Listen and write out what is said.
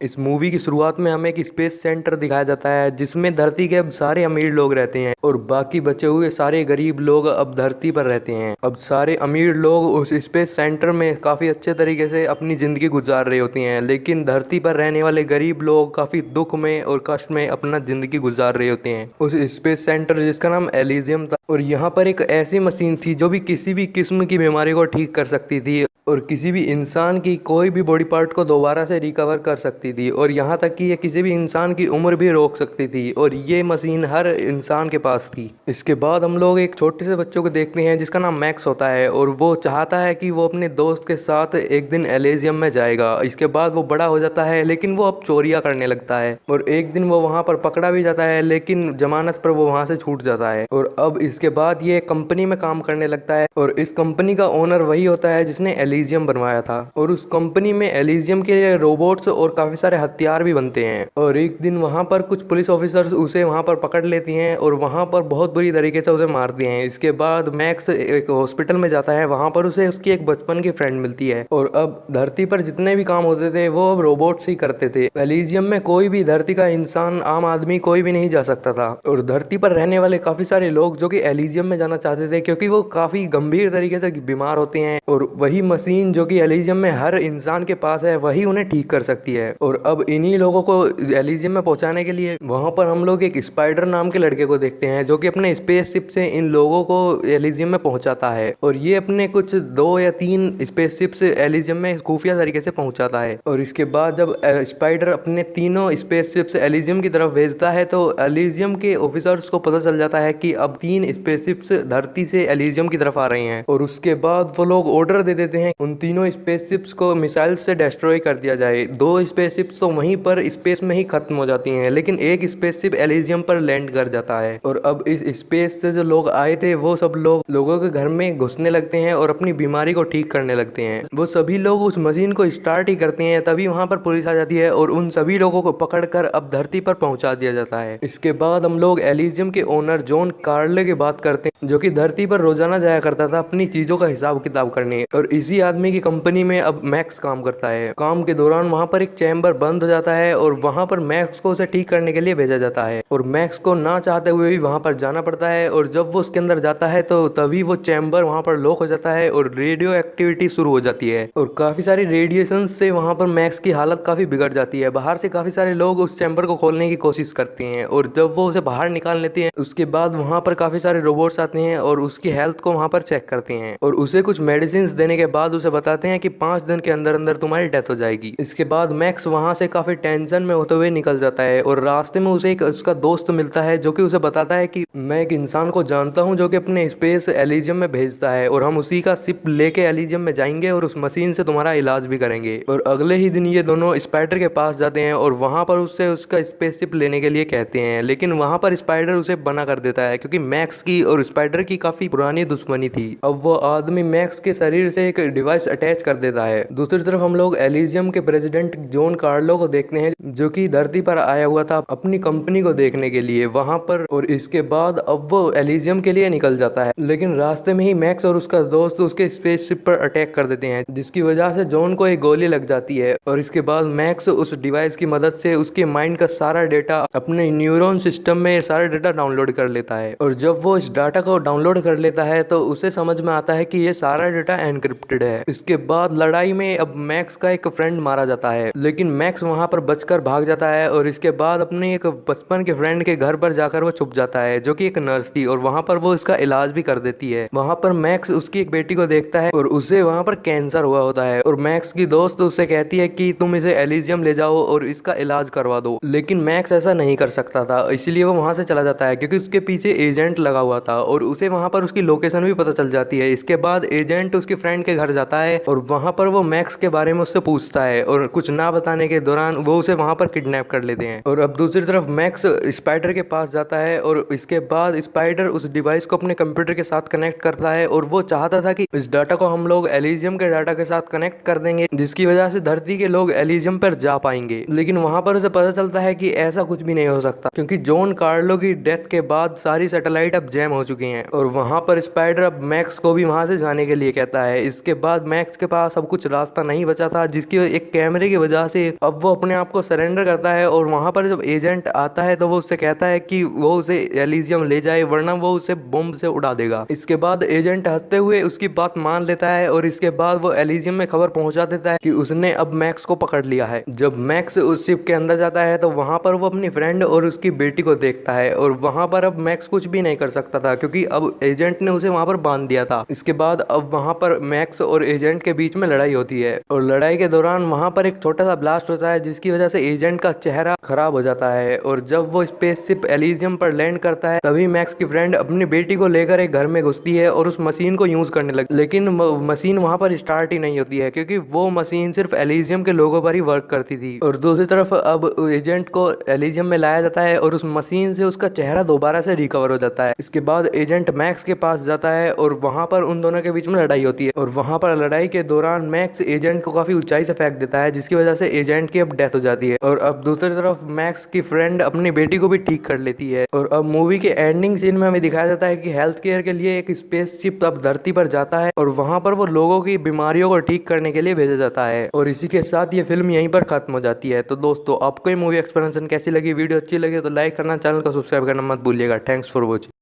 इस मूवी की शुरुआत में हमें एक स्पेस सेंटर दिखाया जाता है जिसमें धरती के अब सारे अमीर लोग रहते हैं और बाकी बचे हुए सारे गरीब लोग अब धरती पर रहते हैं। अब सारे अमीर लोग उस स्पेस सेंटर में काफी अच्छे तरीके से अपनी जिंदगी गुजार रहे होती हैं, लेकिन धरती पर रहने वाले गरीब लोग काफी दुख में और कष्ट में अपना जिंदगी गुजार रहे होते हैं उस स्पेस सेंटर जिसका नाम एलिजियम था। और यहाँ पर एक ऐसी मशीन थी जो भी किसी भी किस्म की बीमारी को ठीक कर सकती थी और किसी भी इंसान की कोई भी बॉडी पार्ट को दोबारा से रिकवर कर सकती थी और यहाँ तक कि ये किसी भी इंसान की उम्र भी रोक सकती थी और ये मशीन हर इंसान के पास थी। इसके बाद हम लोग एक छोटे से बच्चों को देखते हैं जिसका नाम मैक्स होता है और वो चाहता है कि वो अपने दोस्त के साथ एक दिन एलिजियम में जाएगा। इसके बाद वो बड़ा हो जाता है लेकिन वो अब चोरियां करने लगता है और एक दिन वो वहाँ पर पकड़ा भी जाता है लेकिन जमानत पर वो वहाँ से छूट जाता है। और अब इसके बाद ये कंपनी में काम करने लगता है और इस कंपनी का ओनर वही होता है जिसने एलिजियम बनवाया था और उस कंपनी में एलिजियम के रोबोट्स और काफी सारे हथियार भी बनते हैं। और एक दिन वहां पर कुछ पुलिस ऑफिसर्स उसे वहां पर पकड़ लेती हैं और वहां पर बहुत बुरी तरीके से उसे मारती हैं। इसके बाद मैक्स एक हॉस्पिटल में जाता है, वहां पर उसे उसकी एक बचपन की फ्रेंड मिलती है और अब धरती पर जितने भी काम होते थे वो अब रोबोट्स ही करते थे। एलिजियम में कोई भी धरती का इंसान, आम आदमी कोई भी नहीं जा सकता था और धरती पर रहने वाले काफी सारे लोग जो कि एलिजियम में जाना चाहते थे क्योंकि वो काफी गंभीर तरीके से बीमार होते हैं और वही मशीन जो कि एलिजियम में हर इंसान के पास है वही उन्हें ठीक कर सकती है। और अब इन्हीं लोगों को एलिजियम में पहुंचाने के लिए वहां पर हम लोग एक स्पाइडर नाम के लड़के को देखते हैं जो कि अपने स्पेसशिप से इन लोगों को एलिजियम में पहुंचाता है और ये अपने कुछ 2 या 3 स्पेसशिप से एलिजियम में खुफिया तरीके से पहुंचाता है। और इसके बाद जब स्पाइडर अपने तीनों स्पेसशिप से एलिजियम की तरफ भेजता है तो एलिजियम के ऑफिसर्स को पता चल जाता है कि अब 3 स्पेसशिप्स धरती से एलिजियम की तरफ आ रही हैं और उसके बाद वो लोग ऑर्डर दे देते हैं उन तीनों स्पेसशिप्स को मिसाइल से डिस्ट्रॉय कर दिया जाए। 2 स्पेसशिप्स तो वहीं पर स्पेस में ही खत्म हो जाती हैं लेकिन एक स्पेसशिप एलिजियम पर लैंड कर जाता है और अब इस स्पेस से जो लोग आए थे वो सब लोगों के घर में घुसने लगते हैं और अपनी बीमारी को ठीक करने लगते हैं। वो सभी लोग उस मशीन को स्टार्ट ही करते हैं तभी वहां पर पुलिस आ जाती है और उन सभी लोगों को पकड़कर अब धरती पर पहुंचा दिया जाता है। इसके बाद हम लोग एलिजियम के ओनर जॉन कार्ले की बात करते हैं जो कि धरती पर रोजाना जाया करता था अपनी चीजों का हिसाब किताब करने और इसी आदमी की कंपनी में अब मैक्स काम करता है। काम के दौरान वहां पर एक चैम्बर बंद हो जाता है और वहां पर मैक्स को उसे ठीक करने के लिए भेजा जाता है और मैक्स को ना चाहते हुए भी वहां पर जाना पड़ता है और जब वो उसके अंदर जाता है तो तभी वो चैम्बर वहां पर लॉक हो जाता है और रेडियो एक्टिविटी शुरू हो जाती है और काफी सारी रेडिएशन से वहां पर मैक्स की हालत काफी बिगड़ जाती है। बाहर से काफी सारे लोग उस चैम्बर को खोलने की कोशिश करते हैं और जब वो उसे बाहर निकाल लेते हैं उसके बाद वहां पर काफी सारे रोबोट्स आते हैं और उसकी हेल्थ को वहां पर चेक करते हैं और उसे कुछ मेडिसिन देने के बाद उसे बताते हैं कि 5 दिन के अंदर अंदर तुम्हारी डेथ हो जाएगी। इसके बाद मैक्स वहां से काफी टेंशन में होते हुए निकल जाता है और रास्ते में उसे एक उसका दोस्त मिलता है जो कि उसे बताता है कि मैं एक इंसान को जानता हूं जो कि अपने स्पेस एलिजियम में भेजता है और हम उसी का शिप लेके एलिजियम में जाएंगे और उस मशीन से तुम्हारा इलाज भी करेंगे। और अगले ही दिन ये दोनों स्पाइडर के पास जाते हैं और वहां पर उससे उसका स्पेसशिप लेने के लिए कहते हैं लेकिन वहां पर स्पाइडर उसे मना कर देता है क्योंकि मैक्स की और स्पाइडर की काफी पुरानी दुश्मनी थी। अब वो आदमी मैक्स के शरीर से एक डिवाइस अटैच कर देता है। दूसरी तरफ हम लोग एलिजियम के प्रेसिडेंट जॉन कार्लो को देखते हैं जो कि धरती पर आया हुआ था अपनी कंपनी को देखने के लिए वहां पर और इसके बाद अब वो एलिजियम के लिए निकल जाता है लेकिन रास्ते में ही मैक्स और उसका दोस्त उसके स्पेसशिप पर अटैक कर देते हैं जिसकी वजह से जॉन को एक गोली लग जाती है और इसके बाद मैक्स उस डिवाइस की मदद से उसके माइंड का सारा डेटा अपने न्यूरॉन सिस्टम में सारा डेटा डाउनलोड कर लेता है और जब वो इस डाटा को डाउनलोड कर लेता है तो उसे समझ में आता है कि ये सारा डेटा एनक्रिप्टेड है। इसके बाद लड़ाई में अब मैक्स का एक फ्रेंड मारा जाता है लेकिन मैक्स वहां पर बचकर भाग जाता है और इसके बाद अपने एक बचपन के फ्रेंड के घर पर जाकर वो छुप जाता है जो कि एक नर्स थी और वहां पर वो इसका इलाज भी कर देती है। वहां पर मैक्स उसकी एक बेटी को देखता है और उसे वहां पर कैंसर हुआ होता है और मैक्स की दोस्त उससे कहती है कि तुम इसे एलिजियम ले जाओ और इसका इलाज करवा दो लेकिन मैक्स ऐसा नहीं कर सकता था इसलिए वो वहां से चला जाता है क्योंकि उसके पीछे एजेंट लगा हुआ था और उसे वहां पर उसकी लोकेशन भी पता चल जाती है। इसके बाद एजेंट उसके फ्रेंड के घर जाता है और वहां पर वो मैक्स के बारे में उससे पूछता है और कुछ ना बताने के दौरान वो उसे वहां पर किडनैप कर लेते हैं। और अब दूसरी तरफ मैक्स स्पाइडर के पास जाता है और इसके बाद स्पाइडर उस डिवाइस को अपने कंप्यूटर के साथ कनेक्ट करता है और वो चाहता था कि इस डाटा को हम लोग एलिजियम के डाटा के साथ कनेक्ट कर देंगे जिसकी वजह से धरती के लोग एलिजियम पर जा पाएंगे लेकिन वहां पर उसे पता चलता है कि ऐसा कुछ भी नहीं हो सकता क्योंकि जॉन कार्लो की डेथ के बाद सारी सैटेलाइट अब जैम हो चुकी हैं और वहां पर स्पाइडर अब मैक्स को भी वहां से जाने के लिए कहता है। इसके बाद बाद मैक्स के पास अब कुछ रास्ता नहीं बचा था, जिसकी एक कैमरे की वजह से अब वो अपने आप को सरेंडर करता है। और वहां पर जब एजेंट आता है तो वो उससे कहता है कि वो उसे एलिजियम ले जाए, वरना वो उसे बम से उड़ा देगा। इसके बाद एजेंट हंसते हुए उसकी बात मान लेता है और इसके बाद वो एलिजियम में खबर पहुंचा देता है कि उसने अब मैक्स को पकड़ लिया है। जब मैक्स उस शिप के अंदर जाता है तो वहां पर वो अपनी फ्रेंड और उसकी बेटी को देखता है, और वहां पर अब मैक्स कुछ भी नहीं कर सकता था क्योंकि अब एजेंट ने उसे वहां पर बांध दिया था। इसके बाद अब वहां पर मैक्स और एजेंट के बीच में लड़ाई होती है, और लड़ाई के दौरान वहां पर एक छोटा सा ब्लास्ट होता है जिसकी वजह से एजेंट का चेहरा खराब हो जाता है। और जब वो स्पेसशिप एलिजियम पर लैंड करता है तभी मैक्स की फ्रेंड अपनी बेटी को लेकर एक घर में घुसती है और उस मशीन को यूज करने लगती है, लेकिन मशीन वहां पर स्टार्ट ही नहीं होती है क्योंकि वो मशीन सिर्फ एलिजियम के लोगों पर ही वर्क करती थी। और दूसरी तरफ अब एजेंट को एलिजियम में लाया जाता है और उस मशीन से उसका चेहरा दोबारा से रिकवर हो जाता है। इसके बाद एजेंट मैक्स के पास जाता है और वहां पर उन दोनों के बीच में लड़ाई होती है, और वहां पर लड़ाई के दौरान मैक्स एजेंट को काफी ऊंचाई से फेंक देता है जिसकी वजह से एजेंट की अब डेथ हो जाती है। और अब दूसरी तरफ मैक्स की फ्रेंड अपनी बेटी को भी ठीक कर लेती है। और अब मूवी के एंडिंग सीन में हमें दिखाया जाता है कि हेल्थ केयर के लिए एक स्पेसशिप अब धरती पर जाता है और वहां पर वो लोगों की बीमारियों को ठीक करने के लिए भेजा जाता है। और इसी के साथ ये फिल्म यहीं पर खत्म हो जाती है। तो दोस्तों, आपको ये मूवी एक्सप्लेनेशन कैसी लगी? वीडियो अच्छी लगी तो लाइक करना, चैनल को सब्सक्राइब करना मत भूलिएगा। Thanks for watching.